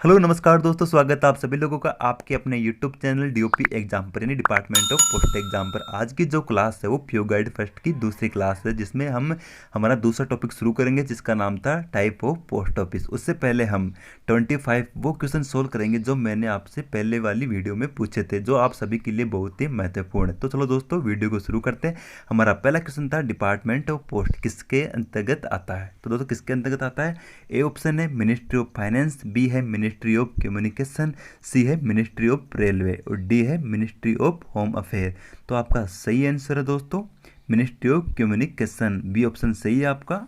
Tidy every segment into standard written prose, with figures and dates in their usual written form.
Hello नमस्कार दोस्तों, स्वागत है आप सभी लोगों का आपके अपने यूट्यूब चैनल डीओपी एग्जाम पर यानी डिपार्टमेंट ऑफ पोस्ट एग्जाम पर। आज की जो क्लास है वो प्यो गाइड फर्स्ट की दूसरी क्लास है, जिसमें हम हमारा दूसरा टॉपिक शुरू करेंगे जिसका नाम था टाइप ऑफ पोस्ट ऑफिस। उससे पहले हम 25 वो क्वेश्चन सोल्व करेंगे जो मैंने आपसे पहले वाली वीडियो में पूछे थे, जो आप सभी के लिए बहुत ही महत्वपूर्ण है। तो चलो दोस्तों वीडियो को शुरू करते हैं। हमारा पहला क्वेश्चन था डिपार्टमेंट ऑफ पोस्ट किसके अंतर्गत आता है। तो दोस्तों किसके अंतर्गत आता है? ए ऑप्शन है मिनिस्ट्री ऑफ फाइनेंस, बी है मिनिस्ट्री ऑफ कम्युनिकेशन, सी है मिनिस्ट्री ऑफ रेलवे और डी है मिनिस्ट्री ऑफ होम अफेयर। तो आपका सही आंसर है दोस्तों ministry of communication, B option सही है आपका।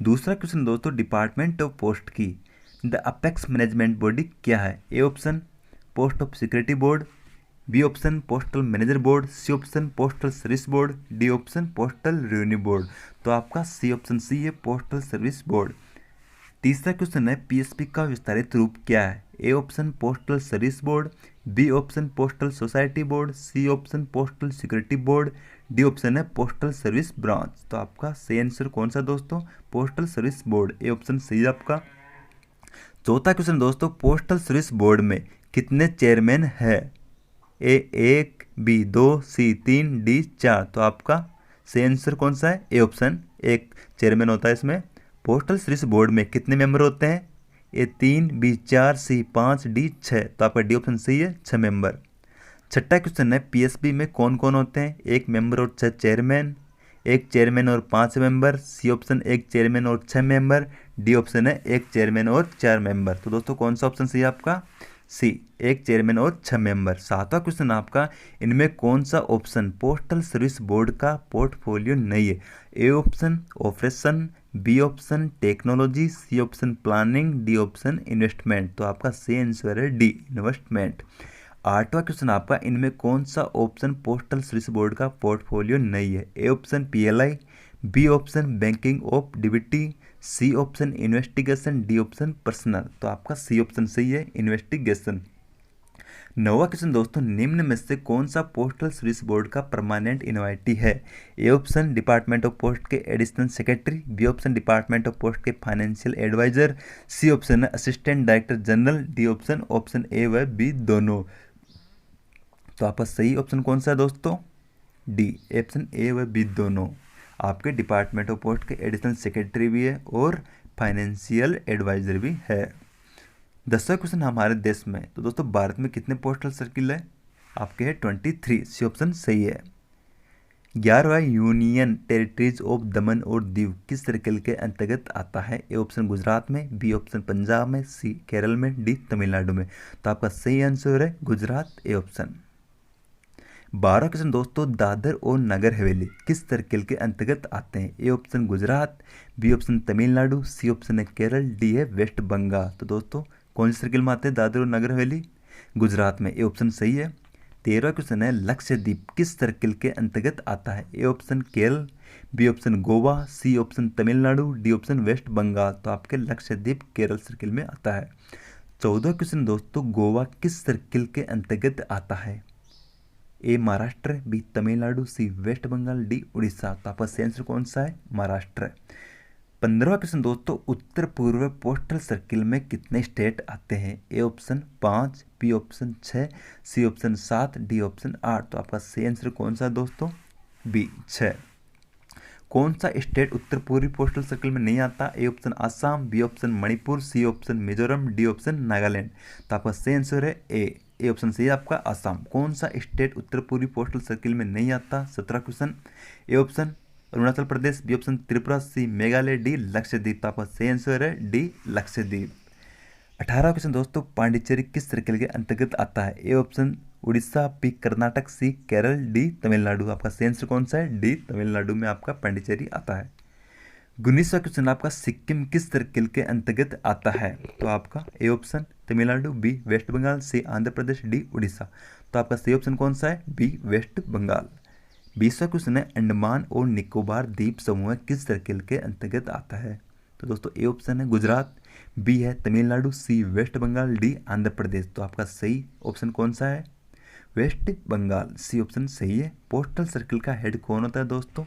दूसरा क्वेश्चन दोस्तों, डिपार्टमेंट ऑफ पोस्ट की द अपेक्स मैनेजमेंट बॉडी क्या है? A option post of security board, B option postal manager board, C option postal service board, D option postal revenue board. तो आपका सी ऑप्शन सी है postal service board. तीसरा question है PSP का विस्तारित रूप क्या है? A option postal service board, B option postal society board, C option postal security board, D option है पोस्टल सर्विस ब्रांच। तो आपका सही आंसर कौन सा दोस्तों? Postal service board, A option सही है आपका। चौथा क्वेश्चन दोस्तों, पोस्टल सर्विस बोर्ड में कितने चेयरमैन है? ए 1, बी 2, सी 3, डी 4। तो आपका सही आंसर कौन सा है? ए ऑप्शन, एक चेयरमैन होता है इसमें। पोस्टल सर्विस बोर्ड में कितने मेंबर होते हैं? ए 3, बी 4, सी 5, डी 6। तो आपका डी ऑप्शन सही है, 6 मेंबर। छठा क्वेश्चन है पीएसबी में कौन कौन होते हैं? एक मेंबर और 6 चेयरमैन, एक चेयरमैन और 5 मेंबर, सी ऑप्शन एक चेयरमैन और 6 मेंबर, डी ऑप्शन है एक चेयरमैन और 4 मेंबर। तो दोस्तों कौन सा ऑप्शन सही है आपका? सी, एक चेयरमैन और 6 मेंबर। सातवां क्वेश्चन आपका, इनमें कौन सा ऑप्शन पोस्टल सर्विस बोर्ड का पोर्टफोलियो नहीं है? A option operation, B option technology, C option planning, D option investment. तो आपका सही आंसर है डी, इन्वेस्टमेंट। आठवां क्वेश्चन आपका, इनमें कौन सा ऑप्शन पोस्टल सर्विस बोर्ड का पोर्टफोलियो नहीं है? A option PLI, B option banking of DBT, C option investigation, D option personal. तो आपका सी ऑप्शन सही है, इन्वेस्टिगेशन। नौवां क्वेश्चन दोस्तों, निम्न में से कौन सा पोस्टल सर्विस बोर्ड का परमानेंट इनवाइटी है? A option department of post के additional secretary, B option department of post के फाइनेंशियल एडवाइजर, सी ऑप्शन है assistant director general, D option A व बी दोनों। तो आपका सही ऑप्शन कौन सा है दोस्तों? डी, ऑप्शन ए व बी दोनों। आपके डिपार्टमेंट ऑफ पोस्ट के एडिशनल सेक्रेटरी भी है और फाइनेंशियल एडवाइजर भी है। 10वां क्वेश्चन, हमारे देश में तो दोस्तों भारत में कितने पोस्टल सर्किल है? आपके है 23, सी ऑप्शन सही है। 11वां यूनियन टेरिटरीज ऑफ दमन और दीव किस सर्किल के अंतर्गत आता है? ए ऑप्शन गुजरात में, बी ऑप्शन पंजाब में, सी केरल में, डी तमिलनाडु में। तो आपका सही आंसर है गुजरात, ए ऑप्शन। 12 क्वेश्चन दोस्तों, दादर और नगर हवेली किस सर्किल के अंतर्गत आते हैं? A option Gujarat, B option Tamil Nadu, C option है केरल, डी है वेस्ट बंगाल। तो दोस्तों कौन से सर्किल में आते हैं दादर और नगर हवेली? गुजरात में, ए ऑप्शन सही है। 13वां क्वेश्चन है लक्षद्वीप किस सर्किल के अंतर्गत आता है? A option Kerala, B option Goa, C option Tamil Nadu, D option West Bengal. तो आपके लक्षद्वीप केरल सर्किल में आता है। 14वां क्वेश्चन दोस्तों, गोवा किस सर्किल के अंतर्गत आता है? ए महाराष्ट्र, बी तमिलनाडु, सी वेस्ट बंगाल, डी उड़ीसा। तो आपका सही आंसर कौन सा है? महाराष्ट्र। 15वां क्वेश्चन दोस्तों, उत्तर पूर्व पोस्टल सर्किल में कितने स्टेट आते हैं? A option 5, B option 6, C option 7, D option 8। तो आपका सही आंसर कौन सा है दोस्तों? बी 6। कौन सा स्टेट उत्तर पूर्वी पोस्टल सर्किल में नहीं आता? A option Assam, B option Manipur, C option Mizoram, D option Nagaland. तो आपका सही आंसर है ए ऑप्शन सही है आपका आसाम। कौन सा स्टेट उत्तर पूर्वी पोस्टल सर्किल में नहीं आता? 17 question. A option Arunachal Pradesh, B option Tripura, C Meghalaya, D Lakshadweep. तो आपका सही आंसर है डी लक्षद्वीप। 18वां क्वेश्चन दोस्तों, पांडिचेरी किस सर्किल के अंतर्गत आता है? A option Orissa, B Karnataka, C Kerala, D Tamil Nadu. आपका सही आंसर कौन सा है? डी तमिलनाडु में आपका पांडिचेरी आता है। 19वां क्वेश्चन आपका सिक्किम किस सर्किल के अंतर्गत आता है? तो आपका A option Tamil Nadu, B West Bengal, C Andhra Pradesh, D Orissa. तो आपका सही ऑप्शन कौन सा है? B West Bengal. 20वां क्वेश्चन है अंडमान और निकोबार द्वीप समूह किस सर्किल के अंतर्गत आता है? तो दोस्तों ए ऑप्शन है गुजरात, बी है तमिलनाडु, सी वेस्ट बंगाल, डी आंध्र प्रदेश। तो आपका सही ऑप्शन कौन सा है? वेस्ट बंगाल, सी ऑप्शन सही है। पोस्टल सर्किल का हेड कौन होता है दोस्तों?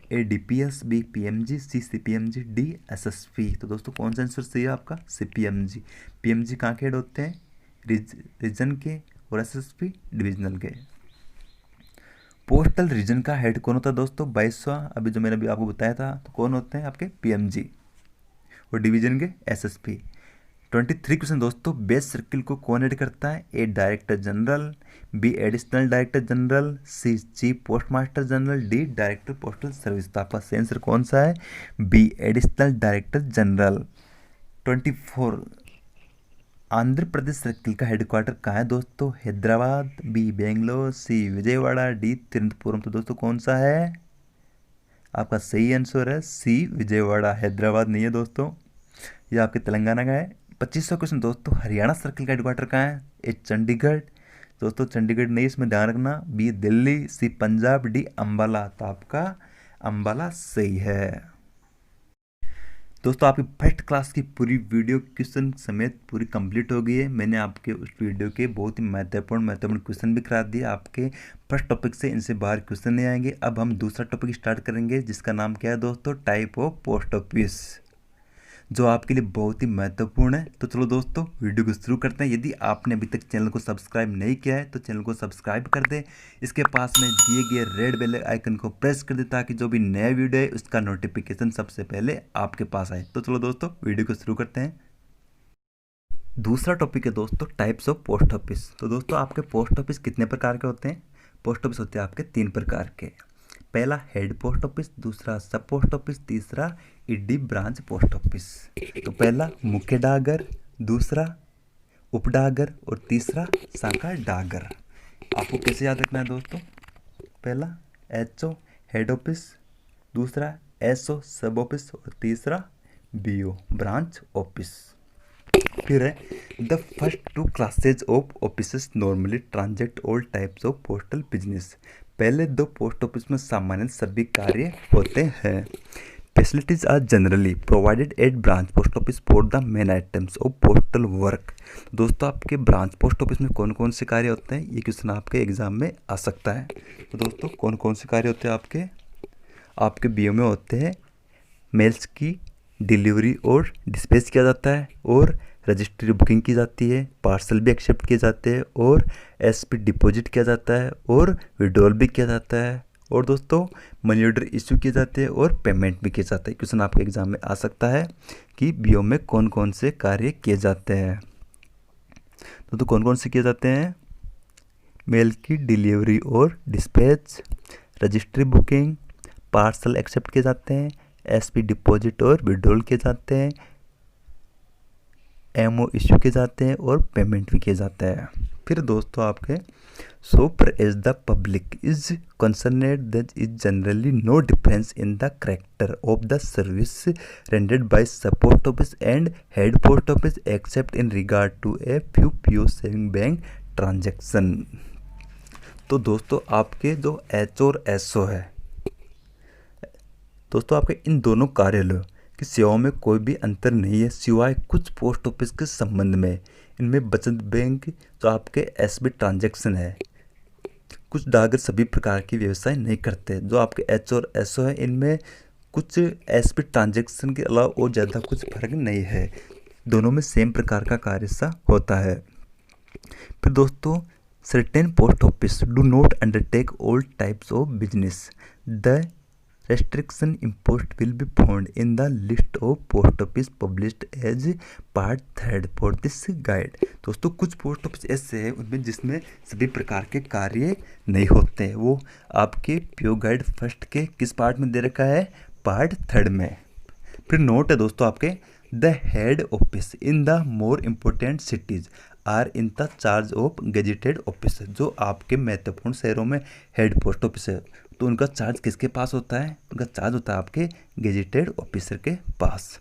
ए DPS, बी PMG, सी CPMG, डी SSP। तो दोस्तों कौन सा आंसर सही है आपका? CPMG। PMG कहाँ के हेड होते हैं? रीजन के, और SSP डिविजनल के। पोस्टल रीजन का हेड कौन होता है दोस्तों? 22वां, अभी जो मैंने अभी आपको बताया था। तो कौन होते हैं आपके? PMG, और डिवीजन के SSP। 23 क्वेश्चन दोस्तों, बेस सर्किल को कौन हेड करता है? A director general, B additional director general, C chief post master general, D director postal service. तो आपका सही आंसर कौन सा है? B additional director general. 24, Andhra Pradesh circle का हेडक्वार्टर कहाँ है दोस्तों? Hyderabad, B Bangalore, C Vijayawada, D Thiruvananthapuram. तो दोस्तों कौन सा है? आपका सही आंसर है सी विजयवाड़ा, हैदराबाद नहीं है दोस्तों, ये आपके तेलंगाना का है। 25वां क्वेश्चन दोस्तों, हरियाणा सर्किल का हेडक्वार्टर कहाँ है? ए चंडीगढ़, दोस्तों चंडीगढ़ नहीं, इसमें ध्यान रखना। बी दिल्ली, सी पंजाब, डी अंबाला। तो आपका अंबाला सही है। दोस्तों आपकी फर्स्ट क्लास की पूरी वीडियो क्वेश्चन समेत पूरी कंप्लीट हो गई है। मैंने आपके उस वीडियो के बहुत ही महत्वपूर्ण क्वेश्चन भी करा दिए। आपके फर्स्ट टॉपिक से इनसे बाहर क्वेश्चन नहीं आएंगे। अब हम दूसरा टॉपिक स्टार्ट करेंगे, जिसका नाम क्या है दोस्तों? टाइप ऑफ पोस्ट ऑफिस, जो आपके लिए बहुत ही महत्वपूर्ण है। तो चलो दोस्तों वीडियो को शुरू करते हैं। यदि आपने अभी तक चैनल को सब्सक्राइब नहीं किया है तो चैनल को सब्सक्राइब कर दें। इसके पास में दिए गए रेड बेल आइकन को प्रेस कर दें, ताकि जो भी नया वीडियो है उसका नोटिफिकेशन सबसे पहले आपके पास आए। तो चलो दोस्तों वीडियो को शुरू करते हैं। दूसरा टॉपिक है दोस्तों टाइप्स ऑफ पोस्ट ऑफिस। तो दोस्तों आपके पोस्ट ऑफिस कितने प्रकार के होते हैं? पोस्ट ऑफिस होते हैं आपके 3 प्रकार के। पहला हेड पोस्ट ऑफिस, दूसरा सब पोस्ट ऑफिस, तीसरा ईडी ब्रांच पोस्ट ऑफिस। तो पहला मुख्य डाकघर, दूसरा उप डाकघर, और तीसरा शाखा डाकघर। आपको कैसे याद रखना है दोस्तों? पहला HO हेड ऑफिस, दूसरा SO सब ऑफिस, और तीसरा BO ब्रांच ऑफिस। फिर है the first 2 classes of office normally ट्रांजेक्ट all types of postal business. पहले 2 पोस्ट ऑफिस में सामान्य सभी कार्य होते हैं। Facilities are generally provided at branch post office for the main items of postal work. दोस्तों आपके ब्रांच पोस्ट ऑफिस में कौन कौन से कार्य होते हैं? ये क्वेश्चन आपके एग्जाम में आ सकता है। तो दोस्तों कौन कौन से कार्य होते हैं आपके BO में होते हैं? मेल्स की डिलीवरी और डिस्पैच किया जाता है, और रजिस्ट्री बुकिंग की जाती है, पार्सल भी एक्सेप्ट किए जाते हैं, और SP डिपॉजिट किया जाता है, और विड्रॉल भी किया जाता है, और दोस्तों मनी ऑर्डर इशू किए जाते हैं, और पेमेंट भी किया जाता है। क्वेश्चन आपके एग्जाम में आ सकता है कि BO में कौन कौन से कार्य किए जाते हैं। तो कौन कौन से किए जाते हैं? मेल की डिलीवरी और dispatch, registry booking, parcel accept किए जाते हैं, SP डिपॉजिट और विड्रॉल किए जाते हैं, MO इश्यू किए जाते हैं, और पेमेंट भी किया जाता है। फिर दोस्तों आपके so far as the public is concerned that is generally no difference in the character of the service rendered by sub post office and head post office except in regard to a few PO saving bank transaction. तो दोस्तों आपके जो HO और SO है दोस्तों, आपके इन दोनों कार्यालयों की सेवाओं में कोई भी अंतर नहीं है, सिवाय कुछ पोस्ट ऑफिस के संबंध में। इनमें बचत बैंक जो आपके SB ट्रांजैक्शन है, कुछ डाकघर सभी प्रकार की व्यवसाय नहीं करते। जो आपके HO और SO है, इनमें कुछ SB ट्रांजैक्शन के अलावा और ज़्यादा कुछ फर्क नहीं है। दोनों में सेम प्रकार का कार्य सा होता है। फिर दोस्तों certain post office do not undertake all types of business. The restriction imposed will be found in the list of post office published as part 3 for this guide। दोस्तों कुछ पोस्ट ऑफिस ऐसे हैं उनमें जिसमें सभी प्रकार के कार्य नहीं होते हैं। वो आपके PO गाइड फर्स्ट के किस पार्ट में दे रखा है? पार्ट 3 में। फिर नोट है दोस्तों आपके the head office in the more important cities are in the charge of gazetted office. जो आपके महत्वपूर्ण शहरों में हेड पोस्ट ऑफिस है, तो उनका चार्ज किसके पास होता है? उनका चार्ज होता है आपके गेजेटेड ऑफिसर के पास।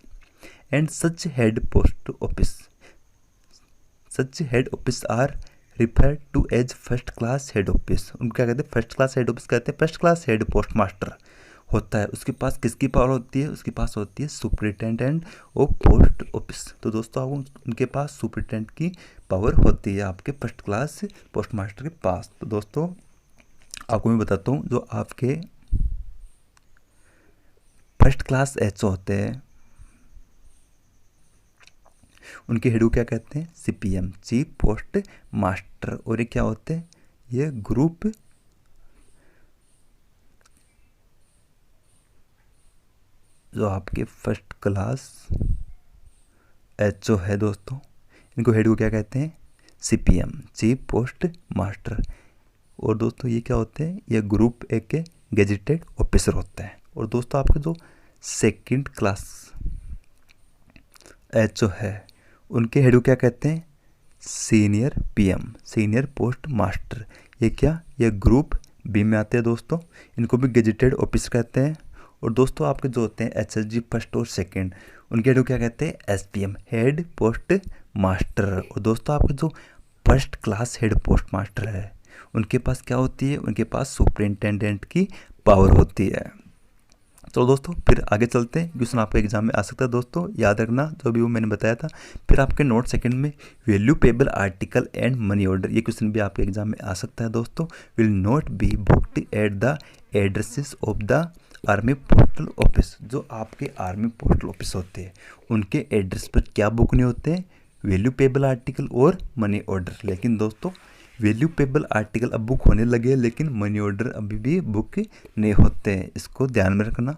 And such head office are referred to as first class head office. उनको क्या कहते हैं? फर्स्ट क्लास हेड ऑफिस कहते हैं। First class head post master होता है, उसके पास किसकी पावर होती है? उसके पास होती है सुपरिटेंडेंट ऑफ पोस्ट ऑफिस। तो दोस्तों आपको उनके पास सुपरिटेंडेंट की पावर होती है आपके फर्स्ट क्लास पोस्ट मास्टर के पास। तो दोस्तों आपको मैं बताता हूँ, जो आपके फर्स्ट क्लास एचओ होते हैं उनके हेड को क्या कहते हैं, सीपीएम, चीफ पोस्ट मास्टर। और ये क्या होते हैं, ये ग्रुप जो आपके फर्स्ट क्लास एचओ है दोस्तों, इनको हेड को क्या कहते हैं, सीपीएम, चीफ पोस्ट मास्टर। और दोस्तों ये क्या होते हैं, ये ग्रुप ए के गेजेटेड ऑफिसर होते हैं। और दोस्तों आपके जो सेकंड क्लास एचओ है उनके हेड को क्या कहते हैं, senior PM, senior post master. ये क्या, ये ग्रुप बी में आते हैं दोस्तों, इनको भी गेजेटेड ऑफिसर कहते हैं। और दोस्तों आपके जो होते हैं एचएसजी फर्स्ट और सेकंड, उनके हेड को क्या कहते हैं, एसपीएम, हेड पोस्ट मास्टर। और दोस्तों आपके जो first class head post master है उनके पास क्या होती है, उनके पास सुपरिंटेंडेंट की पावर होती है। तो दोस्तों फिर आगे चलते हैं, क्वेश्चन आपके एग्जाम में आ सकता है दोस्तों, याद रखना जो भी वो मैंने बताया था। फिर आपके नोट सेकंड में value payable article and money order, ये क्वेश्चन भी आपके एग्जाम में आ सकता है दोस्तों। Will not be booked at the addresses of the army postal office, जो आपके आर्मी पोस्टल ऑफिस होते हैं उनके एड्रेस पर क्या बुक नहीं होते हैं, वैल्यू पेबल आर्टिकल और मनी ऑर्डर। लेकिन दोस्तों वैल्यू पेबल आर्टिकल अब बुक होने लगे लेकिन मनी ऑर्डर अभी भी बुक नहीं होते हैं, इसको ध्यान में रखना।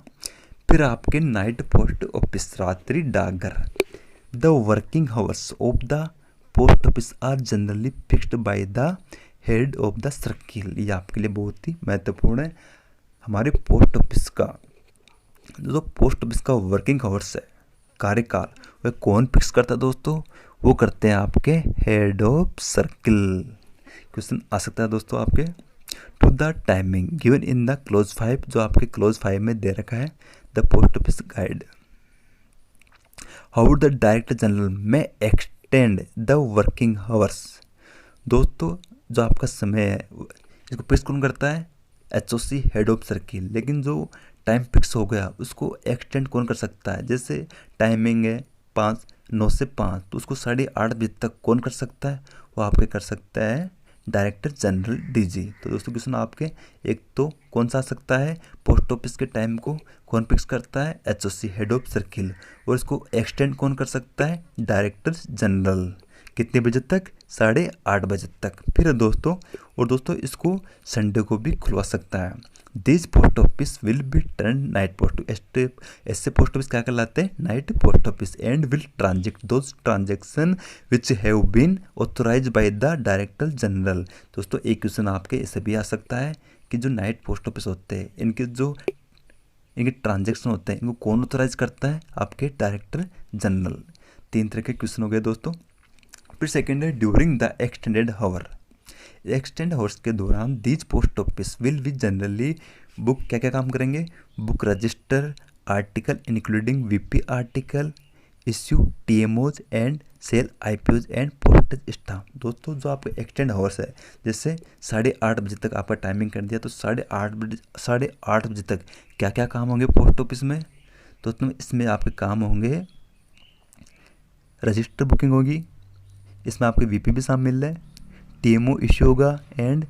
फिर आपके नाइट पोस्ट ऑफिस, रात्रि डाकघर, the working hours of the post office are generally fixed by the head of the circle. ये आपके लिए बहुत ही महत्वपूर्ण है। हमारे पोस्ट ऑफिस का जो पोस्ट ऑफिस का वर्किंग आवर्स है, कार्यकाल, वह कौन फिक्स करता है दोस्तों, वो करते हैं आपके हेड ऑफ सर्किल। क्वेश्चन आ सकता है दोस्तों आपके, to the timing given in the clause 5, जो आपके क्लोज 5 में दे रखा है, the post office guide, how the director general may extend the working hours. दोस्तों जो आपका समय है इसको फिक्स कौन करता है, एचओसी, हेड ऑफ सर्किल। लेकिन जो टाइम फिक्स हो गया उसको एक्सटेंड कौन कर सकता है, जैसे टाइमिंग है 9 से 5, तो उसको 8:30 बजे तक कौन कर सकता है, वो आपके कर सकता है डायरेक्टर जनरल डीजी। तो दोस्तों क्वेश्चन आपके एक तो कौन सा आ सकता है, पोस्ट ऑफिस के टाइम को कौन फिक्स करता है, एचओसी, हेड ऑफ सर्किल। और इसको एक्सटेंड कौन कर सकता है, डायरेक्टर जनरल। कितने बजे तक, 8:30 बजे तक। फिर दोस्तों इसको संडे को भी खुलवा सकता है। This post office will be turn night post, ऐसे पोस्ट ऑफिस क्या कहलाते हैं, night post office, and will transact those transaction which have been authorised by the director general. दोस्तों एक क्वेश्चन आपके ऐसे भी आ सकता है कि जो नाइट पोस्ट ऑफिस होते हैं इनके ट्रांजेक्शन होते हैं इनको कौन ऑथोराइज करता है, आपके डायरेक्टर जनरल। 3 तरह के क्वेश्चन हो गए दोस्तों। फिर सेकेंड है during the extended hour, extend hours के दौरान these post office will be generally book, क्या क्या काम करेंगे, book register article including VP article, issue TMOs and sale IPOs and postage stamp. दोस्तों जो आपके एक्सटेंड हावर्स है, जैसे 8:30 बजे तक आपका टाइमिंग कर दिया, तो 8:30 बजे तक क्या क्या काम होंगे पोस्ट ऑफिस में, तो इसमें आपके काम होंगे, रजिस्टर बुकिंग होगी, इसमें आपके वीपी भी शामिल है, टीएमओ इश्यू होगा एंड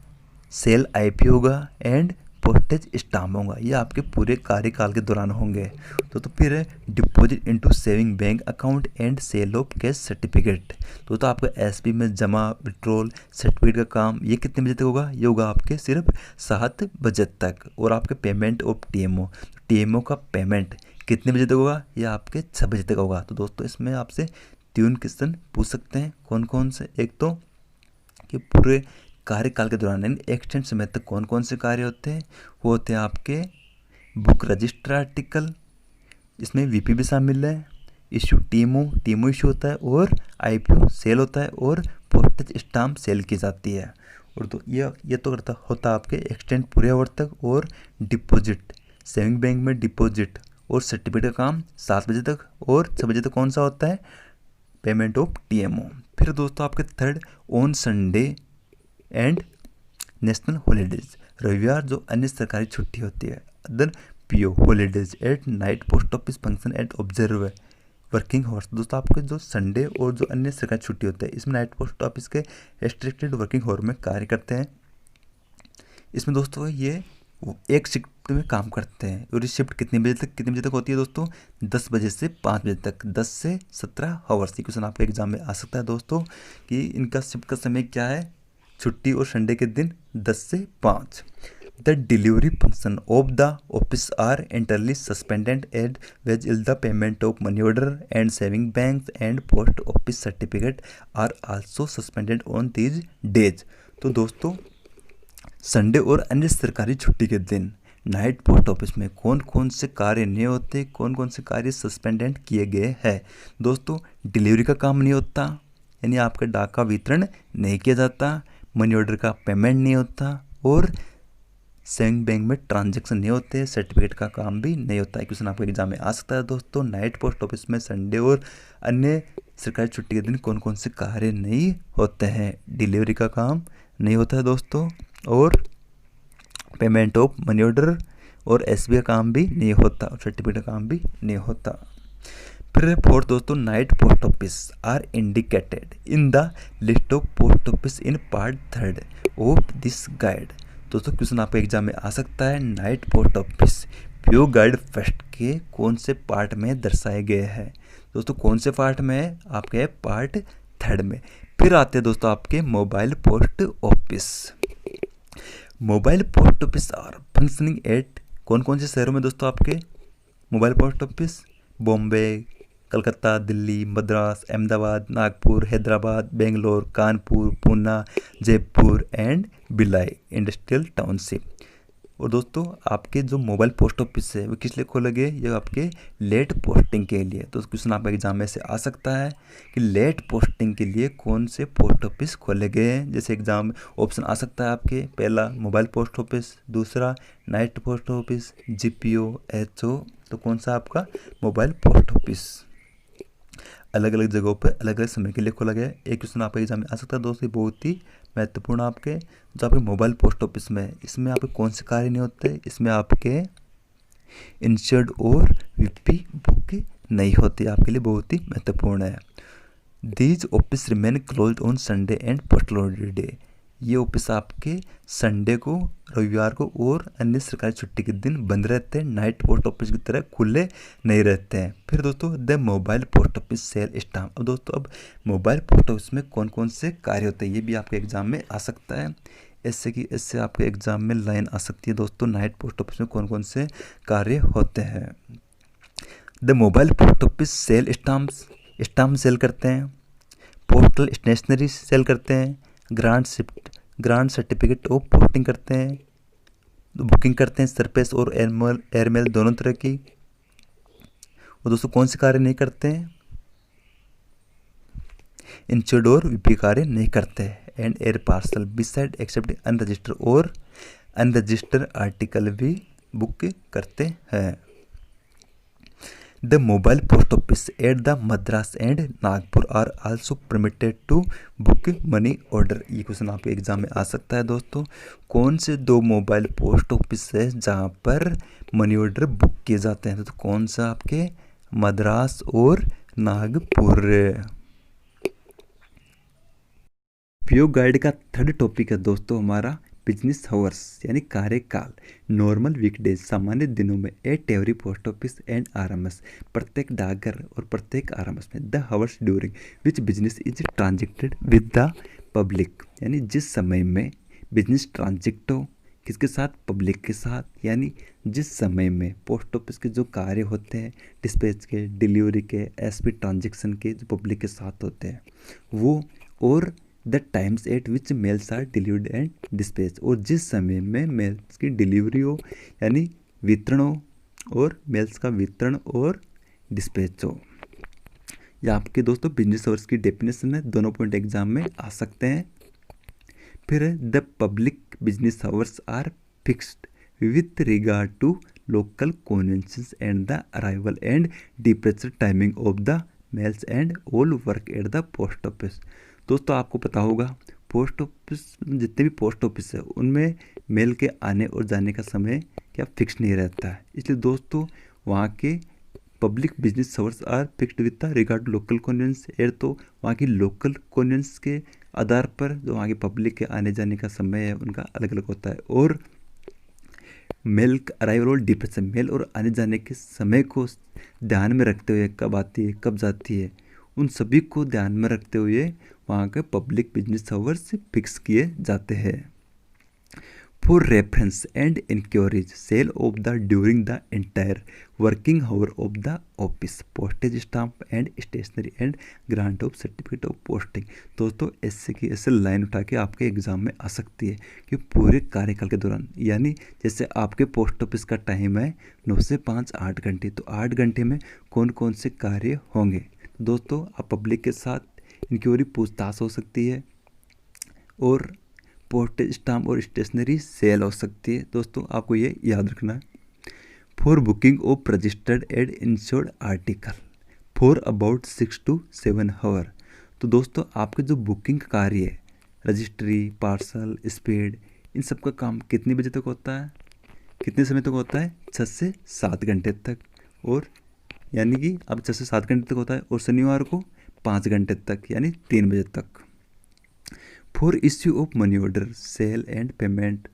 सेल आईपी होगा एंड पोस्टेज स्टाम्प होगा। ये आपके पूरे कार्यकाल के दौरान होंगे। तो फिर है deposit into saving bank account and sale of cash certificate. तो आपका एसबी में जमा विड्रॉल सर्टिफिकेट का काम ये कितने बजे तक होगा, ये होगा आपके सिर्फ 7 बजे तक। और आपके पेमेंट ऑफ टीएमओ का पेमेंट कितने बजे तक होगा, ये आपके 6 बजे तक होगा। तो दोस्तों इसमें आपसे 3 क्वेश्चन पूछ सकते हैं, कौन कौन से, एक तो कि पूरे कार्यकाल के दौरान यानी एक्सटेंड समय तक कौन कौन से कार्य होते हैं, वो होते हैं आपके बुक रजिस्टर आर्टिकल, इसमें वीपी भी शामिल है, इश्यू टीमो इश्यू होता है, और आईपीओ सेल होता है, और पोस्टेज स्टाम्प सेल की जाती है। और तो ये तो होता आपके एक्सटेंड पूरे आवर तक। और डिपॉजिट सेविंग बैंक में डिपॉजिट और सर्टिफिकेट का काम 7 बजे तक, और 6 बजे तक कौन सा होता है, पेमेंट ऑफ टीएमओ। फिर दोस्तों आपके third on Sunday and national holidays, रविवार जो अन्य सरकारी छुट्टी होती है, other PO holidays at night post office function at observe working hours. दोस्तों आपके जो संडे और जो अन्य सरकारी छुट्टी होते हैं इसमें नाइट पोस्ट ऑफिस के रेस्ट्रिक्टेड वर्किंग आवर में कार्य करते हैं। इसमें दोस्तों ये वो एक शिफ्ट में काम करते हैं। और ये शिफ्ट कितने बजे तक होती है दोस्तों? 10 बजे से 5 बजे तक, 10 से 17 आवर्स। ये क्वेश्चन आपके एग्जाम में आ सकता है दोस्तों कि इनका शिफ्ट का समय क्या है, छुट्टी और संडे के दिन 10 से 5। The delivery function of the office are entirely suspended and as well the payment of money order and saving bank and post office certificate are also suspended on these days. तो दोस्तों Sunday और अन्य सरकारी छुट्टी के दिन night post office में कौन कौन से कार्य नहीं होते, कौन कौन से कार्य सस्पेंडेड किए गए हैं? दोस्तों डिलीवरी का काम नहीं होता, यानी आपका डाक का वितरण नहीं किया जाता, मनी ऑर्डर का पेमेंट नहीं होता, और सेविंग बैंक में ट्रांजैक्शन नहीं होते, सर्टिफिकेट का काम भी नहीं होता है। क्वेश्चन आपके एग्जाम में आ सकता है दोस्तों, नाइट पोस्ट ऑफिस में संडे और अन्य सरकारी छुट्टी के दिन कौन कौन से कार्य नहीं होते हैं? डिलीवरी का काम नहीं होता है दोस्तों, और पेमेंट ऑफ मनी ऑर्डर और एसबीआई का काम भी नहीं होता, और सर्टिफिकेट का काम भी नहीं होता। फिर फोर्थ दोस्तों, night post office are indicated in the list of post office in part 3 of this guide. दोस्तों क्वेश्चन आपके एग्जाम में आ सकता है, नाइट पोस्ट ऑफिस उपयोग गाइड फर्स्ट के कौन से पार्ट में दर्शाए गए हैं? दोस्तों कौन से पार्ट में है? आपके पार्ट 3 में। फिर आते हैं दोस्तों आपके mobile post office. Mobile post office are functioning at कौन कौन से शहरों में दोस्तों आपके mobile post office? Bombay, Calcutta, Delhi, Madras, Ahmedabad, Nagpur, Hyderabad, Bangalore, Kanpur, Poona, Jaipur and Bhilai industrial township. और दोस्तों आपके जो मोबाइल पोस्ट ऑफिस है वो किस लिए खोले गए? ये आपके लेट पोस्टिंग के लिए। तो क्वेश्चन आपका एग्जाम में से आ सकता है कि लेट पोस्टिंग के लिए कौन से पोस्ट ऑफिस खोले गए हैं? जैसे एग्जाम ऑप्शन आ सकता है आपके, पहला मोबाइल पोस्ट ऑफिस, दूसरा night post office, GPO, HO. तो कौन सा आपका मोबाइल पोस्ट ऑफिस अलग अलग जगहों पर अलग अलग समय के लिए खोला गया है? एक क्वेश्चन आपका एग्जाम में आ सकता है दोस्तों, बहुत ही महत्वपूर्ण आपके जो आपके मोबाइल पोस्ट ऑफिस में, इसमें आपके कौन से कार्य नहीं होते? इसमें आपके इंश्योर्ड और वीपी बुक नहीं होती, आपके लिए बहुत ही महत्वपूर्ण है। These office remain close on Sunday and postal holiday. ये ऑफिस आपके संडे को, रविवार को और अन्य सरकारी छुट्टी के दिन बंद रहते हैं, नाइट पोस्ट ऑफिस की तरह खुले नहीं रहते हैं। फिर दोस्तों the mobile post office sell stamp. अब दोस्तों अब मोबाइल पोस्ट ऑफिस में कौन कौन से कार्य होते हैं ये भी आपके एग्जाम में आ सकता है। इससे आपके एग्जाम में लाइन आ सकती है दोस्तों, नाइट पोस्ट ऑफिस में कौन कौन से कार्य होते हैं। The mobile post office sell stamp sell करते हैं, पोस्टल स्टेशनरी सेल करते हैं, ग्रांट सर्टिफिकेट ऑफ पोस्टिंग करते हैं, बुकिंग करते हैं सरफेस और एयरमेल दोनों तरह की। और दोस्तों कौन से कार्य नहीं करते हैं? इंश्योर्ड और वीपी कार्य नहीं करते हैं। And air parcel beside accept unregistered article भी बुक करते हैं। The mobile post office at the Madras and Nagpur are also permitted to book money order. ये क्वेश्चन आपके एग्जाम में आ सकता है दोस्तों, कौन से 2 मोबाइल पोस्ट ऑफिस है जहाँ पर मनी ऑर्डर बुक किए जाते हैं? तो कौन सा आपके मद्रास और नागपुर। उपयोग गाइड का 3rd टॉपिक है दोस्तों हमारा बिजनेस हावर्स यानी कार्यकाल। नॉर्मल वीकडेज सामान्य दिनों में at every post office and RMS, प्रत्येक डाकघर और प्रत्येक आरएमएस में the hours during which business is transacted with the public, यानी जिस समय में बिजनेस ट्रांजेक्ट हो किसके साथ? पब्लिक के साथ। यानी जिस समय में पोस्ट ऑफिस के जो कार्य होते हैं डिस्पैच के, डिलीवरी के, एसपी ट्रांजेक्शन के जो पब्लिक के साथ होते हैं वो, और the times at which mails are delivered and dispatch, और जिस समय में मेल्स की डिलीवरी हो यानी वितरण हो, और मेल्स का वितरण और डिस्पैच हो। यह आपके दोस्तों बिजनेस आवर्स की डेफिनेशन है, दोनों पॉइंट एग्जाम में आ सकते हैं। फिर the public business hours are fixed with regard to local conventions and the arrival and departure timing of the mails and all work at the post office. दोस्तों आपको पता होगा पोस्ट ऑफिस, जितने भी पोस्ट ऑफिस है उनमें mail के आने और जाने का समय क्या फिक्स नहीं रहता है, इसलिए दोस्तों वहाँ के public business hours are fixed with the regard local convenience air. तो वहाँ की लोकल कन्वेंस के आधार पर जो वहाँ के पब्लिक के आने जाने का समय है उनका अलग अलग होता है। और मेल अराइवल और डिप्रेशन, मेल और आने जाने के समय को ध्यान में रखते हुए, कब आती है कब जाती है, उन सभी को ध्यान में रखते हुए वहाँ के पब्लिक बिजनेस आवर्स फिक्स किए जाते हैं। For reference and inquiries, sale of the during the entire working hour of the office, postage stamp and stationery and grant of certificate of posting। दोस्तों ऐसे की ऐसे लाइन उठा के आपके एग्जाम में आ सकती है कि पूरे कार्यकाल के दौरान, यानी जैसे आपके पोस्ट ऑफिस का टाइम है 9 से 5 8 घंटे, तो 8 घंटे में कौन कौन से कार्य होंगे। दोस्तों आप पब्लिक के साथ इंक्वायरी पूछताछ हो सकती है, और पोस्टेज स्टाम्प और स्टेशनरी सेल हो सकती है। दोस्तों आपको ये याद रखना है। For booking of registered and insured article for about 6 to 7 hour. तो दोस्तों आपके जो बुकिंग कार्य है, रजिस्ट्री, पार्सल, स्पीड, इन सब का काम कितने बजे तक होता है, कितने समय तक होता है, 6 से 7 घंटे तक, और यानी कि अब 6 से 7 घंटे तक होता है, और शनिवार को 5 घंटे तक यानी 3 बजे तक। For issue of money order, sale and payment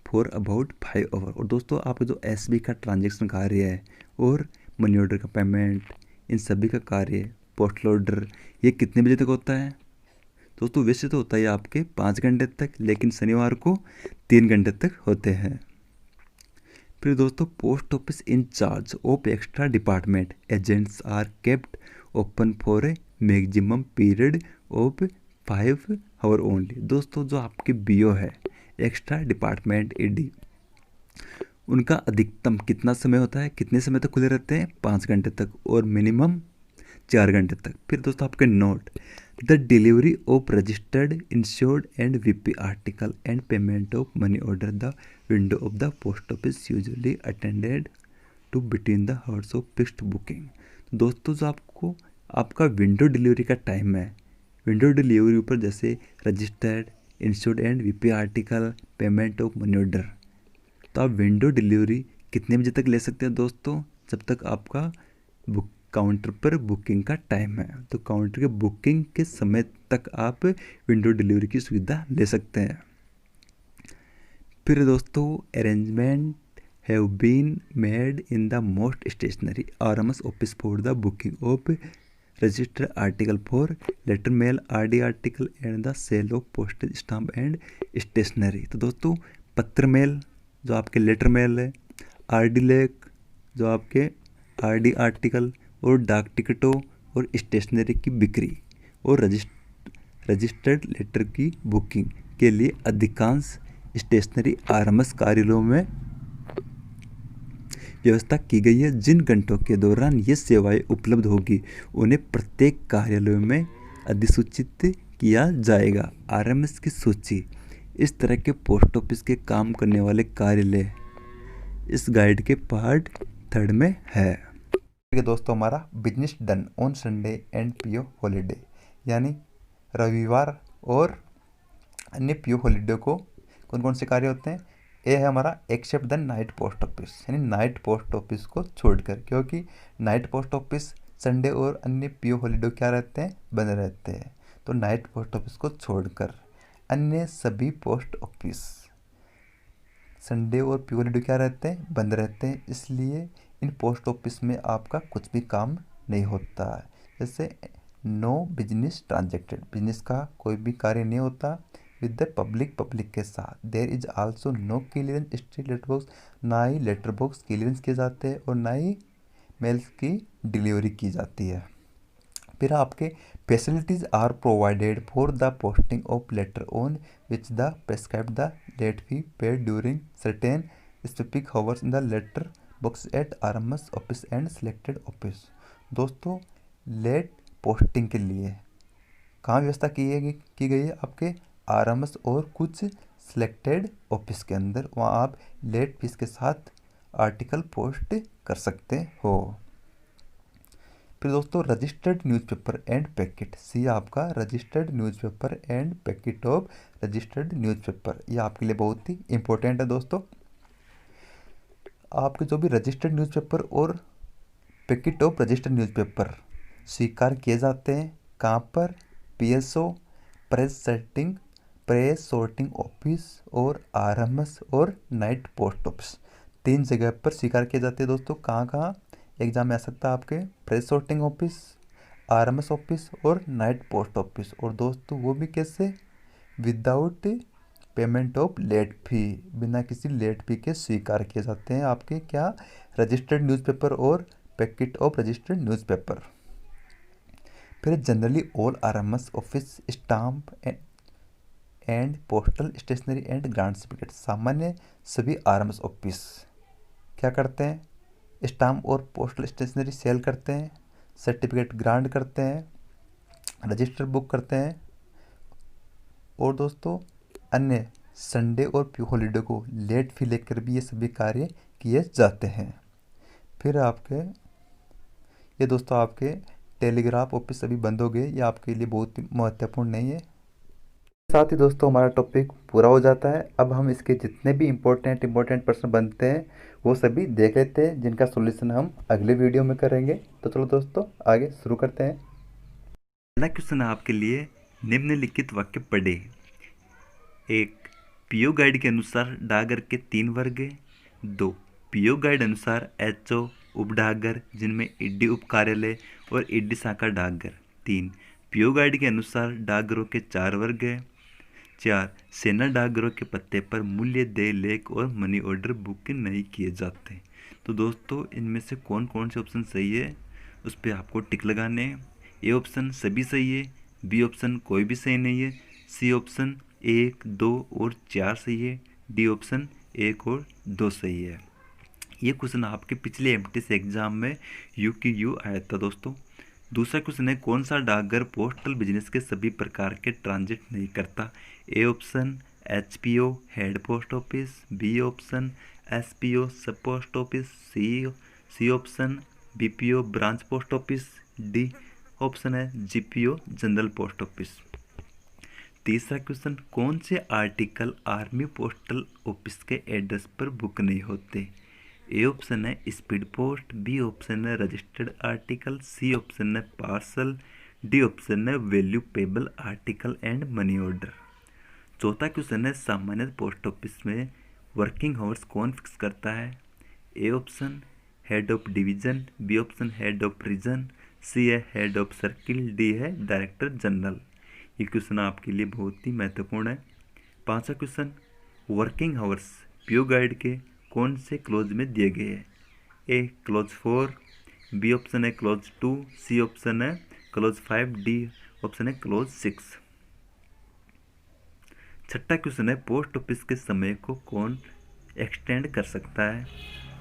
for about 5 hour. और दोस्तों आपका जो एसबी का ट्रांजेक्शन कार्य है और मनी ऑर्डर का पेमेंट, इन सभी का कार्य, पोस्टल ऑर्डर, ये कितने बजे तक होता है। दोस्तों वैसे तो होता है आपके 5 घंटे तक, लेकिन शनिवार को 3 घंटे तक होते हैं। फिर दोस्तों post office in charge of extra department agents are kept open for a maximum period of 5 hour only. दोस्तों जो आपके बीओ है, एक्स्ट्रा डिपार्टमेंट एडी, उनका अधिकतम कितना समय होता है, कितने समय तक खुले रहते हैं, 5 घंटे तक, और मिनिमम 4 घंटे तक। फिर दोस्तों आपके note, the delivery of registered insured and VP article and payment of money order the window of the post office usually attended to between the hours of fixed booking. दोस्तों जो आपको आपका विंडो डिलीवरी का time है, window delivery ऊपर जैसे registered insured and VP article, payment of money order, तो आप विंडो डिलीवरी कितने बजे तक ले सकते हैं दोस्तों, जब तक आपका बुक काउंटर पर बुकिंग का टाइम है। तो काउंटर के बुकिंग के समय तक आप विंडो डिलीवरी की सुविधा ले सकते हैं। फिर दोस्तों arrangement have been made in the most stationary RMS office for the booking of register article for letter mail, RD article and the sale of postage stamp and stationery. तो दोस्तों पत्र मेल जो आपके लेटर मेल है, RD लेख जो आपके RD article, और डाक टिकटों और स्टेशनरी की बिक्री, और रजिस्टर्ड लेटर की बुकिंग के लिए अधिकांश स्टेशनरी आरएमएस कार्यालयों में व्यवस्था की गई है। जिन घंटों के दौरान ये सेवाएं उपलब्ध होगी उन्हें प्रत्येक कार्यालय में अधिसूचित किया जाएगा। आरएमएस की सूची इस तरह के पोस्ट ऑफिस के काम करने वाले कार्यालय इस गाइड के पार्ट 3 में है। ठीक है दोस्तों, हमारा business done on Sunday and PO holiday, यानी रविवार और अन्य पीओ हॉलीडे को कौन कौन से कार्य होते हैं। ये है हमारा except the night post office, यानी नाइट पोस्ट ऑफिस को छोड़कर, क्योंकि नाइट पोस्ट ऑफिस संडे और अन्य पीओ हॉलीडे क्या रहते हैं, बंद रहते हैं। तो नाइट पोस्ट ऑफिस को छोड़कर अन्य सभी पोस्ट ऑफिस संडे और पीओ हॉलीडे क्या रहते हैं, बंद रहते हैं। इसलिए इन पोस्ट ऑफिस में आपका कुछ भी काम नहीं होता है। जैसे नो बिजनेस ट्रांजेक्टेड, बिजनेस का कोई भी कार्य नहीं होता विद द पब्लिक के साथ। There is also no clearance street letter box, ना ही लेटर बॉक्स क्लियरेंस किए जाते हैं और ना ही मेल्स की डिलीवरी की जाती है। फिर आपके facilities are provided for the posting of letter on which the prescribe the late fee paid during certain specific hours in the letter box at RMS office and selected office. दोस्तों late posting के लिए कहाँ व्यवस्था की गई है, आपके RMS और कुछ सिलेक्टेड ऑफिस के अंदर। वहाँ आप लेट फीस के साथ आर्टिकल पोस्ट कर सकते हो। फिर दोस्तों रजिस्टर्ड न्यूज़पेपर एंड पैकेट, सी आपका registered newspaper end packet of registered newspaper, ये आपके लिए बहुत ही इंपॉर्टेंट है दोस्तों। आपके जो भी रजिस्टर्ड न्यूज़पेपर और पैकेट ऑफ रजिस्टर्ड न्यूज़पेपर स्वीकार किए जाते हैं, कहाँ पर, PSO press setting press sorting office और आरएमएस और नाइट पोस्ट ऑफिस, 3 जगह पर स्वीकार किए जाते हैं दोस्तों। कहाँ कहाँ एग्जाम में आ सकता है आपके? Press sorting office, RMS office और नाइट पोस्ट ऑफिस। और दोस्तों वो भी कैसे? Without payment of late fee, बिना किसी लेट फी के स्वीकार किए जाते हैं आपके क्या? रजिस्टर्ड न्यूज़पेपर और पैकेट ऑफ रजिस्टर्ड न्यूज़पेपर। फिर generally all RMS office stamp and postal stationery and grant certificate, सामान्य सभी आरएमएस ऑफिस क्या करते हैं? स्टाम्प और पोस्टल स्टेशनरी सेल करते हैं, सर्टिफिकेट ग्रांट करते हैं, रजिस्टर बुक करते हैं, और दोस्तों अन्य संडे और हॉलीडे को लेट फी लेकर भी ये सभी कार्य किए जाते हैं। फिर आपके ये दोस्तों आपके टेलीग्राफ ऑफिस अभी बंद हो गए, ये आपके लिए बहुत महत्वपूर्ण नहीं है। साथ ही दोस्तों हमारा टॉपिक पूरा हो जाता है। अब हम इसके जितने भी इम्पोर्टेंट प्रश्न बनते हैं वो सभी देख लेते हैं, जिनका सॉल्यूशन हम अगले वीडियो में करेंगे। तो चलो दोस्तों आगे शुरू करते हैं। पहला क्वेश्चन है आपके लिए, निम्नलिखित वाक्य पढ़े। 1, पीओ गाइड के अनुसार डाकघर के 3 वर्ग हैं। 2, पीओ गाइड अनुसार एचओ उप डाकघर जिनमें ईडी उप कार्यालय और ईडी शाखा डाकघर। 3, पीओ गाइड के अनुसार डाकघरों के 4 वर्ग हैं। 4, सेना डाकघरों के पत्ते पर मूल्य दे लेख और मनी ऑर्डर बुक नहीं किए जाते। तो दोस्तों इनमें से कौन कौन से ऑप्शन सही है उस पर आपको टिक लगाने हैं। ए ऑप्शन सभी सही है, बी ऑप्शन कोई भी सही नहीं है, सी ऑप्शन 1, 2 और 4 सही है, डी ऑप्शन 1 और 2 सही है। ये क्वेश्चन आपके पिछले एमटीएस एग्जाम में यूक्यू आया था दोस्तों। दूसरा क्वेश्चन है, कौन सा डाकघर पोस्टल बिजनेस के सभी प्रकार के ट्रांजिट नहीं करता? A option HPO head post office, B option SPO sub post office, C option BPO branch post office, D option है जीपीओ जनरल पोस्ट ऑफिस। तीसरा क्वेश्चन, कौन से आर्टिकल आर्मी पोस्टल ऑफिस के एड्रेस पर book नहीं होते? A option है speed post, B option है रजिस्टर्ड आर्टिकल, सी ऑप्शन है पार्सल, डी ऑप्शन है value payable article and money order. चौथा क्वेश्चन है, सामान्य पोस्ट ऑफिस में वर्किंग आवर्स कौन फिक्स करता है? A option head of division, B option head of region, C है हेड ऑफ सर्किल, डी है डायरेक्टर जनरल। ये क्वेश्चन आपके लिए बहुत ही महत्वपूर्ण है। पांचवा question, working hours PO guide के कौन से क्लोज में दिए गए हैं? ए क्लोज 4, बी ऑप्शन है क्लोज 2, सी ऑप्शन है क्लोज 5, डी ऑप्शन है क्लोज 6। छठा क्वेश्चन है, पोस्ट ऑफिस के समय को कौन एक्सटेंड कर सकता है?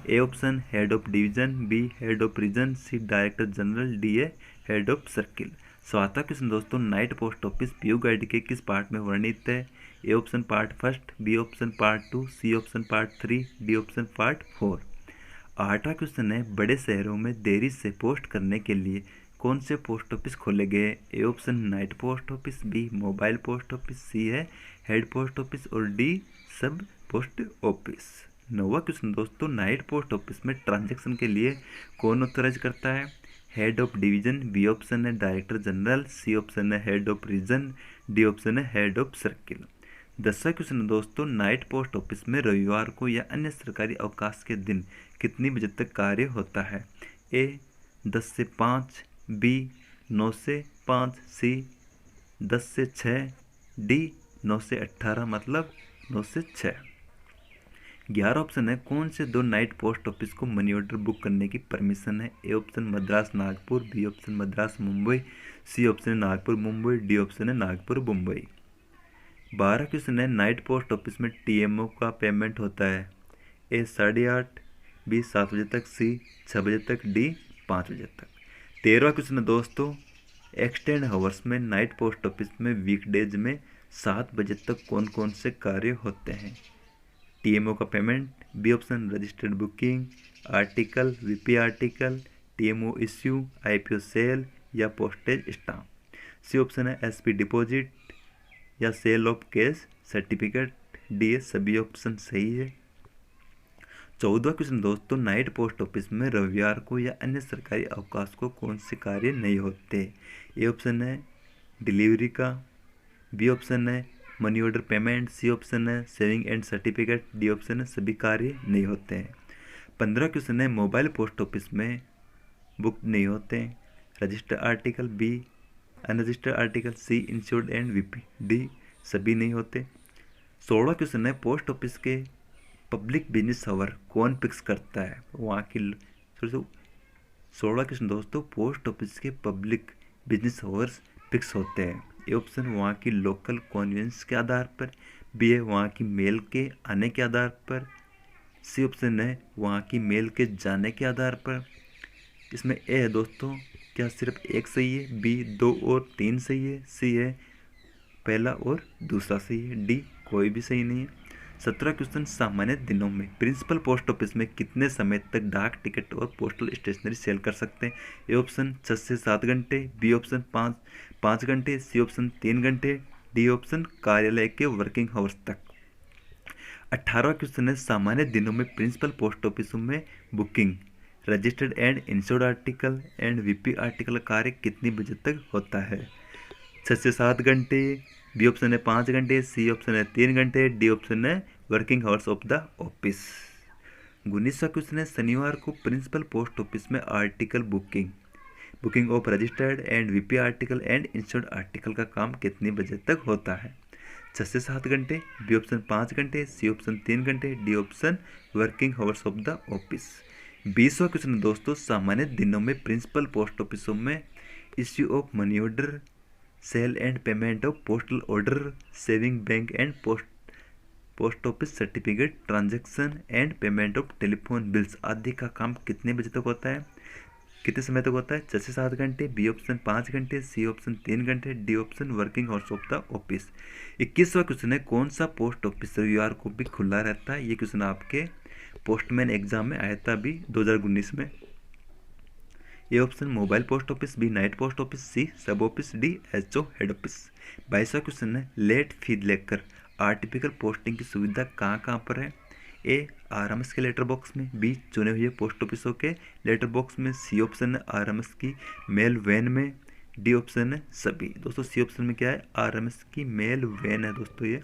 A option head of division, B head of region, C director general, D है हेड ऑफ सर्किल। सातवां क्वेश्चन दोस्तों, night post office PO guide के किस पार्ट में वर्णित है? A option part 1, B option part 2, C option part 3, D option part 4। आठवां question है, बड़े शहरों में देरी से पोस्ट करने के लिए कौन से पोस्ट ऑफिस खोले गए? A option night post office, B mobile post office, C है हेड पोस्ट ऑफिस और डी सब पोस्ट ऑफिस। नौवां क्वेश्चन दोस्तों, नाइट पोस्ट ऑफिस में ट्रांजैक्शन के लिए कौन ऑथराइज करता है? Head of division, B option है डायरेक्टर जनरल, सी ऑप्शन है head of region, D option है हेड ऑफ सर्किल। 10वां क्वेश्चन दोस्तों, नाइट पोस्ट ऑफिस में रविवार को या अन्य सरकारी अवकाश के दिन कितनी बजे तक कार्य होता है? ए 10 से 5, बी 9 से 5, सी 10 से 6, डी 9 से 18 मतलब 9 से 6। 11 ऑप्शन है, कौन से 2 नाइट पोस्ट ऑफिस को मनी ऑर्डर बुक करने की परमिशन है? A option Madras Nagpur, B option Madras Mumbai, C option है नागपुर मुंबई, डी ऑप्शन है नागपुर मुंबई। 12 क्वेश्चन है, नाइट पोस्ट ऑफिस में टीएमओ का पेमेंट होता है? ए 8:30, बी 7 बजे तक, सी 6 बजे तक, डी 5 बजे तक। 13वां क्वेश्चन है दोस्तों, एक्सटेंड हावर्स में नाइट पोस्ट ऑफिस में वीकडेज में 7 बजे तक कौन कौन से कार्य होते हैं? टीएमओ का payment, B option registered booking, article, VP article, TMO issue, IPO sale या पोस्टेज स्टाम्प। सी ऑप्शन है एसपी डिपॉजिट या sale of cash certificate, D सभी ऑप्शन सही है। 14वां क्वेश्चन दोस्तों, नाइट पोस्ट ऑफिस में रविवार को या अन्य सरकारी अवकाश को कौन से कार्य नहीं होते? ए ऑप्शन है डिलीवरी का, बी ऑप्शन है money order payment, C option है saving and certificate, D option है सभी कार्य नहीं होते हैं। 15 क्वेश्चन है मोबाइल पोस्ट ऑफिस में बुक नहीं होते हैं, register article, B unregistered article, C insured and VP, D सभी नहीं होते। 16 क्वेश्चन है पोस्ट ऑफिस के पब्लिक बिजनेस आवर कौन फिक्स करता है, वहाँ की 16 क्वेश्चन दोस्तों पोस्ट ऑफिस के पब्लिक बिजनेस आवर्स फिक्स होते हैं। ए ऑप्शन वहाँ की लोकल कन्वीनियंस के आधार पर, बी है वहाँ की मेल के आने के आधार पर, सी ऑप्शन है वहाँ की मेल के जाने के आधार पर। इसमें ए है दोस्तों क्या सिर्फ एक सही है, बी 2 और 3 सही है, सी है पहला और दूसरा सही है, डी कोई भी सही नहीं है। 17 क्वेश्चन सामान्य दिनों में प्रिंसिपल पोस्ट ऑफिस में कितने समय तक डाक टिकट और पोस्टल स्टेशनरी सेल कर सकते हैं। ए ऑप्शन 6 से 7 घंटे, बी ऑप्शन 5 घंटे, सी ऑप्शन 3 घंटे, डी ऑप्शन कार्यालय के वर्किंग आवर्स तक। 18वां क्वेश्चन है सामान्य दिनों में प्रिंसिपल पोस्ट ऑफिसों में booking, registered and insured article and VP article कार्य कितनी बजे तक होता है। 6 से 7 घंटे, बी ऑप्शन है 5 घंटे, सी ऑप्शन है 3 घंटे, डी ऑप्शन है working hours of the office. 19वां क्वेश्चन है शनिवार को प्रिंसिपल पोस्ट ऑफिस में article booking of registered and VP article and insured article का काम कितनी बजे तक होता है। 6 से 7 घंटे, बी ऑप्शन 5 घंटे, सी ऑप्शन 3 घंटे, D option working hours of the office. 20वां क्वेश्चन दोस्तों सामान्य दिनों में प्रिंसिपल पोस्ट ऑफिसों में issue of money order, sale and payment of postal order, saving bank and post office certificate, transaction and payment of telephone bills आदि का काम कितने बजे तक होता है, कितने समय तक होता है। 6 से 7 घंटे, बी ऑप्शन 5 घंटे, सी ऑप्शन 3 घंटे, D option working hours of the office. 21वां क्वेश्चन है कौन सा पोस्ट ऑफिस रविवार को भी खुला रहता है। ये क्वेश्चन आपके पोस्टमैन एग्जाम में आया था अभी 2019 में। A option mobile post office, B night post office, C sub office, D HO head office. 22वां क्वेश्चन है लेट फी लेकर आर्टिफिकल पोस्टिंग की सुविधा कहाँ कहाँ पर है। ए आरएमएस के लेटर बॉक्स में, बी चुने हुए पोस्ट ऑफिसों के लेटर बॉक्स में, सी ऑप्शन है आरएमएस की मेल वैन में, डी ऑप्शन है सभी। दोस्तों सी ऑप्शन में क्या है, आरएमएस की मेल वैन है दोस्तों ये।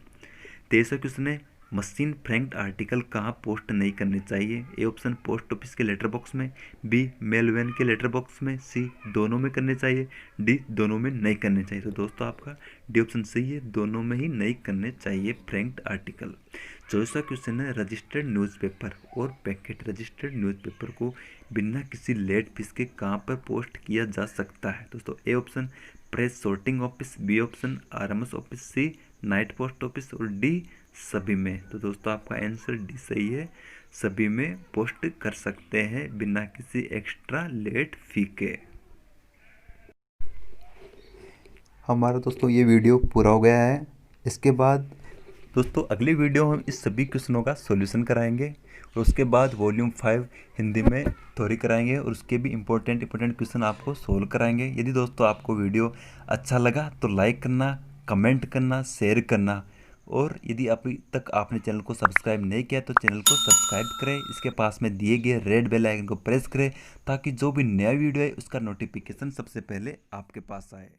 23वां क्वेश्चन है मशीन फ्रैंक्ड आर्टिकल कहाँ पोस्ट नहीं करने चाहिए। ए ऑप्शन पोस्ट ऑफिस के लेटर बॉक्स में, बी मेल वैन के लेटर बॉक्स में, सी दोनों में करने चाहिए, डी दोनों में नहीं करने चाहिए। तो दोस्तों आपका डी ऑप्शन सही है, दोनों में ही नहीं करने चाहिए फ्रैंक्ड आर्टिकल। 24वां क्वेश्चन है रजिस्टर्ड न्यूज़पेपर और पैकेट रजिस्टर्ड न्यूज़पेपर को बिना किसी लेट फीस के कहाँ पर पोस्ट किया जा सकता है। दोस्तों A option press sorting office, B option RMS office, C night post office और डी सभी में। तो दोस्तों आपका आंसर डी सही है, सभी में पोस्ट कर सकते हैं बिना किसी एक्स्ट्रा लेट फी के। हमारा दोस्तों ये वीडियो पूरा हो गया है। इसके बाद दोस्तों अगली वीडियो हम इस सभी क्वेश्चनों का सॉल्यूशन कराएंगे और उसके बाद वॉल्यूम 5 हिंदी में थ्योरी कराएंगे और उसके भी इम्पोर्टेंट क्वेश्चन आपको सोल्व कराएंगे। यदि दोस्तों आपको वीडियो अच्छा लगा तो लाइक करना, कमेंट करना, शेयर करना और यदि अभी तक आपने चैनल को सब्सक्राइब नहीं किया तो चैनल को सब्सक्राइब करें। इसके पास में दिए गए रेड बेल आइकन को प्रेस करें ताकि जो भी नया वीडियो है उसका नोटिफिकेशन सबसे पहले आपके पास आए।